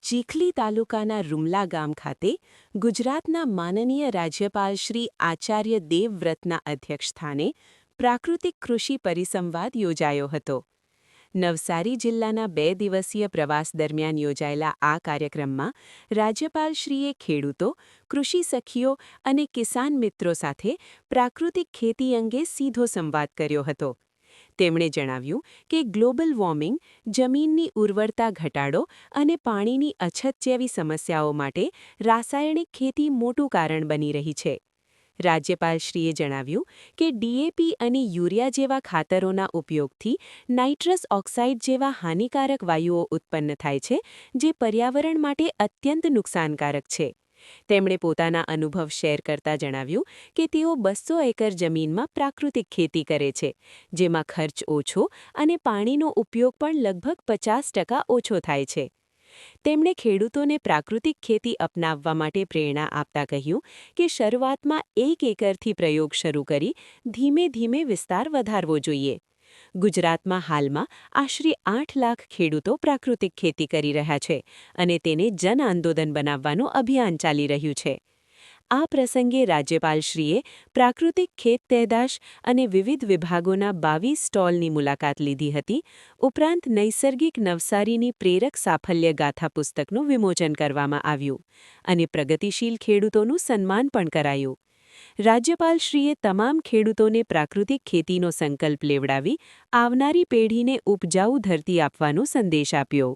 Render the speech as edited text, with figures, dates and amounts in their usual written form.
ચીખલી તાલુકાના રૂમલા ગામ ખાતે ગુજરાતના માનનીય રાજ્યપાલ શ્રી આચાર્ય દેવવ્રતના અધ્યક્ષસ્થાને પ્રાકૃતિક કૃષિ પરિસંવાદ યોજાયો હતો. નવસારી જિલ્લાના 2 દિવસીય પ્રવાસ દરમિયાન યોજાયેલા આ કાર્યક્રમમાં રાજ્યપાલશ્રીએ ખેડૂતો, કૃષિ સખીઓ અને કિસાન મિત્રો સાથે પ્રાકૃતિક ખેતી અંગે સીધો સંવાદ કર્યો હતો. તેમણે જણાવ્યું કે ગ્લોબલ વોર્મિંગ, જમીનની ઉર્વરતા ઘટાડો અને પાણીની અછત જેવી સમસ્યાઓ માટે રાસાયણિક ખેતી મોટું કારણ બની રહી છે. રાજ્યપાલશ્રીએ જણાવ્યું કે ડીએપી અને યુરિયા જેવા ખાતરોના ઉપયોગથી નાઇટ્રસ ઓક્સાઇડ જેવા હાનિકારક વાયુઓ ઉત્પન્ન થાય છે, જે પર્યાવરણ માટે અત્યંત નુકસાનકારક છે. તેમણે પોતાના અનુભવ શેર કરતા જણાવ્યું કે તેઓ 200 એકર જમીનમાં પ્રાકૃતિક ખેતી કરે છે, જેમાં ખર્ચ ઓછો અને પાણીનો ઉપયોગ પણ લગભગ 50% ઓછો થાય છે. તેમણે ખેડૂતોને પ્રાકૃતિક ખેતી અપનાવવા માટે પ્રેરણા આપતા કહ્યું કે શરૂઆતમાં 1 એકરથી પ્રયોગ શરૂ કરી ધીમે ધીમે વિસ્તાર વધારવો જોઈએ. ગુજરાતમાં હાલમાં આશરે 8 લાખ ખેડૂતો પ્રાકૃતિક ખેતી કરી રહ્યા છે અને તેને જન આંદોલન બનાવવાનું અભિયાન ચાલી રહ્યું છે. આ પ્રસંગે રાજ્યપાલશ્રીએ પ્રાકૃતિક ખેત પેદાશ અને વિવિધ વિભાગોના 22 સ્ટોલની મુલાકાત લીધી હતી. ઉપરાંત નૈસર્ગિક નવસારીની પ્રેરક સાફલ્ય ગાથા પુસ્તકનું વિમોચન કરવામાં આવ્યું અને પ્રગતિશીલ ખેડૂતોનું સન્માન પણ કરાયું. રાજ્યપાલશ્રીએ તમામ ખેડૂતોને પ્રાકૃતિક ખેતીનો સંકલ્પ લેવડાવી આવનારી પેઢીને ઉપજાઉ ધરતી આપવાનો સંદેશ આપ્યો.